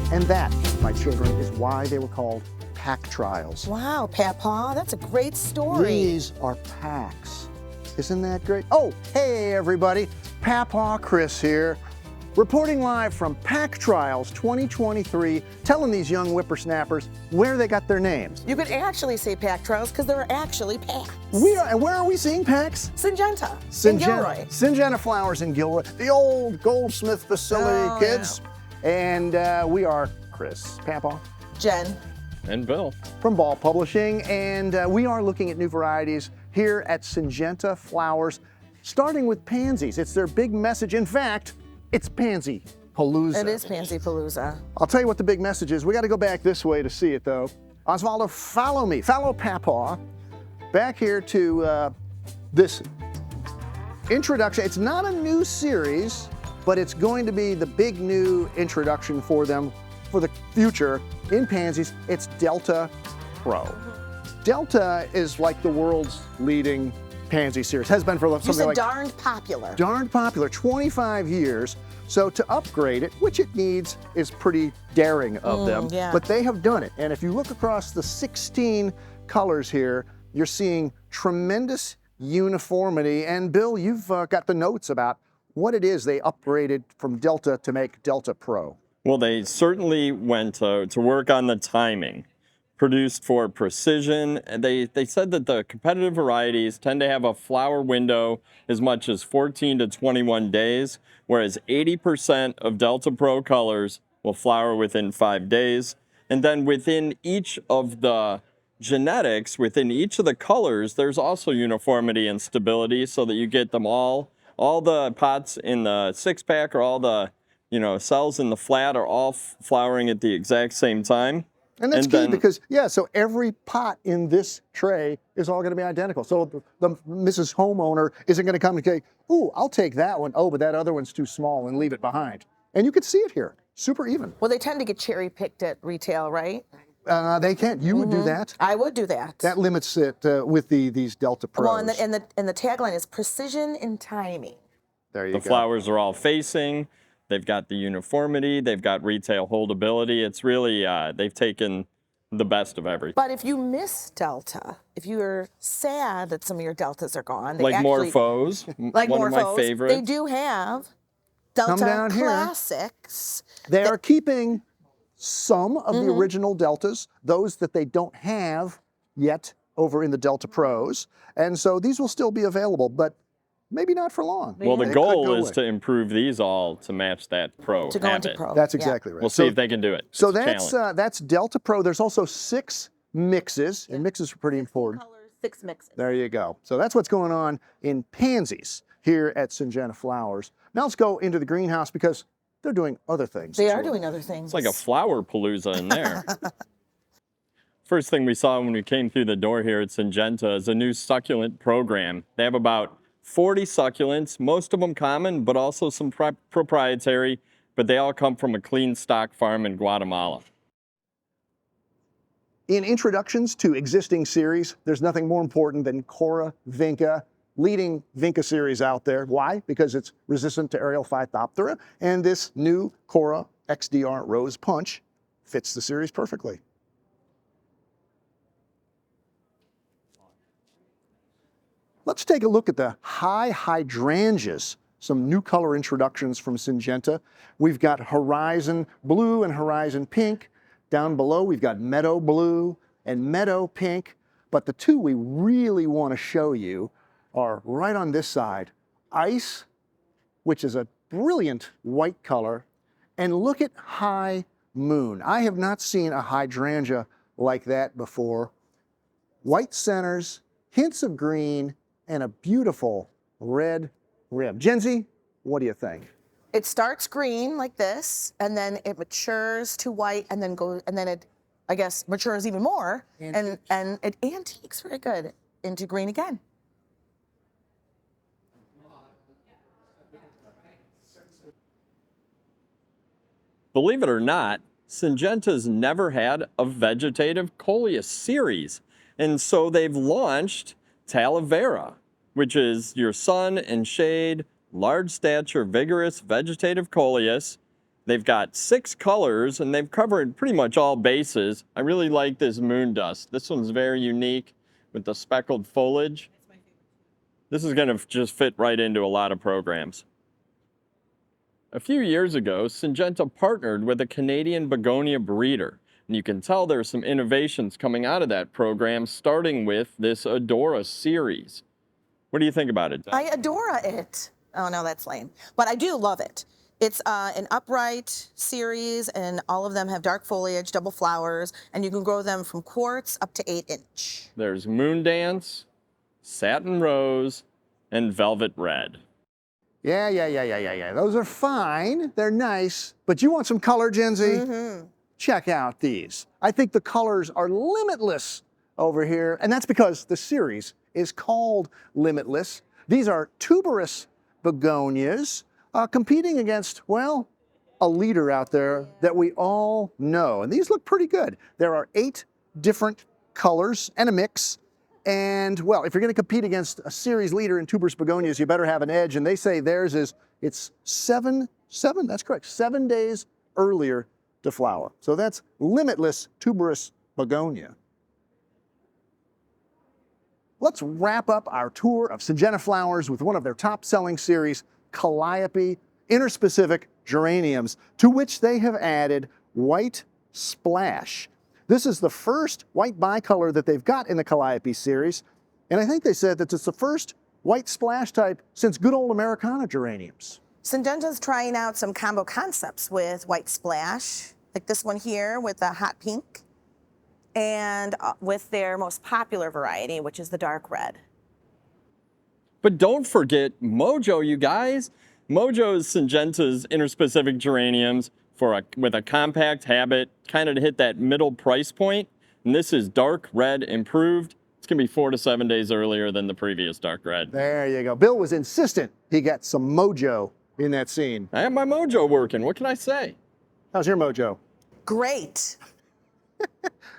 And that, my children, is why they were called pack trials. Wow, Papa, that's a great story. These are packs. Isn't that great? Oh, hey everybody, Papa Chris here, reporting live from Pack Trials 2023, telling these young whippersnappers where they got their names. You could actually say pack trials because there are actually packs. And where are we seeing packs? Syngenta in Gilroy. Syngenta Flowers in Gilroy, the old Goldsmith facility, kids. Yeah. And we are Chris, Papa, Jen, and Bill from Ball Publishing, and we are looking at new varieties here at Syngenta Flowers, starting with pansies. It's their big message. In fact, it's Pansy-palooza. It is Pansy-palooza. I'll tell you what the big message is. We got to go back this way to see it, though. Osvaldo, follow me. Follow Papa back here to this introduction. It's not a new series, but it's going to be the big new introduction for them for the future in pansies. It's Delta Pro. Delta is like the world's leading pansy series. Has been for something like darned popular. Darned popular, 25 years. So to upgrade it, which it needs, is pretty daring of them. Yeah. But they have done it. And if you look across the 16 colors here, you're seeing tremendous uniformity. And Bill, you've got the notes about what it is they upgraded from Delta to make Delta Pro. Well, they certainly went to work on the timing. Produced for precision. They said that the competitive varieties tend to have a flower window as much as 14 to 21 days, whereas 80% of Delta Pro colors will flower within 5 days. And then within each of the genetics, within each of the colors, there's also uniformity and stability so that you get them all the pots in the 6-pack or all the cells in the flat are all flowering at the exact same time. And that's key because, so every pot in this tray is all going to be identical. So the Mrs. Homeowner isn't going to come and say, ooh, I'll take that one. Oh, but that other one's too small, and leave it behind. And you can see it here, super even. Well, they tend to get cherry picked at retail, right? They can. You would do that? I would do that. That limits it with these Delta Pros. Well, and the tagline is precision and timing. There you go. The flowers are all facing. They've got the uniformity, they've got retail holdability. It's really, they've taken the best of everything. But if you miss Delta, if you're sad that some of your Deltas are gone, like Morphos, like one of my favorites. They do have Delta Classics. They are keeping some of the original Deltas, those that they don't have yet over in the Delta Pros. And so these will still be available, but maybe not for long. Well, the goal is to improve these all to match that Pro to go into Pro. That's exactly right. We'll see if they can do it. So that's Delta Pro. There's also 6 mixes, and mixes are pretty important. 6 colors, 6 mixes. There you go. So that's what's going on in pansies here at Syngenta Flowers. Now let's go into the greenhouse because they're doing other things. They are doing other things. It's like a flower palooza in there. First thing we saw when we came through the door here at Syngenta is a new succulent program. They have about 40 succulents, most of them common, but also some proprietary, but they all come from a clean stock farm in Guatemala. In introductions to existing series, there's nothing more important than Cora Vinca, leading Vinca series out there. Why? Because it's resistant to aerial Phytophthora, and this new Cora XDR Rose Punch fits the series perfectly. Let's take a look at the high hydrangeas, some new color introductions from Syngenta. We've got Horizon Blue and Horizon Pink. Down below, we've got Meadow Blue and Meadow Pink. But the two we really want to show you are right on this side. Ice, which is a brilliant white color. And look at High Moon. I have not seen a hydrangea like that before. White centers, hints of green, and a beautiful red rim. Jenzy, what do you think? It starts green like this, and then it matures to white, and then it, I guess, matures even more, and it antiques very good into green again. Believe it or not, Syngenta's never had a vegetative Coleus series, and so they've launched Talavera, which is your sun and shade, large stature, vigorous vegetative Coleus. They've got 6 colors, and they've covered pretty much all bases. I really like this moon dust. This one's very unique with the speckled foliage. This is going to just fit right into a lot of programs. A few years ago, Syngenta partnered with a Canadian begonia breeder, and you can tell there's some innovations coming out of that program, starting with this Adora series. What do you think about it, Jen? I adore it. Oh no, that's lame. But I do love it. It's an upright series, and all of them have dark foliage, double flowers, and you can grow them from quartz up to 8-inch. There's Moon Dance, Satin Rose, and Velvet Red. Yeah. Those are fine. They're nice. But you want some color, Genzy? Mm-hmm. Check out these. I think the colors are limitless over here, and that's because the series is called Limitless. These are tuberous begonias competing against, well, a leader out there that we all know. And these look pretty good. There are 8 different colors and a mix. And, well, if you're going to compete against a series leader in tuberous begonias, you better have an edge. And they say theirs is, it's 7, that's correct, 7 days earlier to flower. So that's Limitless tuberous begonia. Let's wrap up our tour of Syngenta flowers with one of their top-selling series, Calliope interspecific geraniums, to which they have added white splash. This is the first white bicolor that they've got in the Calliope series, and I think they said that it's the first white splash type since good old Americana geraniums. Syngenta's trying out some combo concepts with white splash, like this one here with the hot pink, and with their most popular variety, which is the dark red. But don't forget Mojo, you guys. Mojo is Syngenta's interspecific geraniums with a compact habit, kind of to hit that middle price point. And this is dark red improved. It's going to be 4 to 7 days earlier than the previous dark red. There you go. Bill was insistent he got some mojo in that scene. I have my mojo working. What can I say? How's your mojo? Great.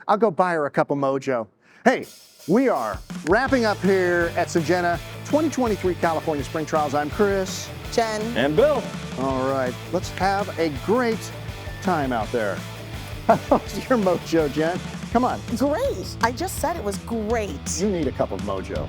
I'll go buy her a cup of mojo. Hey, we are wrapping up here at Syngenta 2023 California Spring Trials. I'm Chris. Jen. And Bill. All right, let's have a great time out there. How's your mojo, Jen? Come on. Great. I just said it was great. You need a cup of mojo.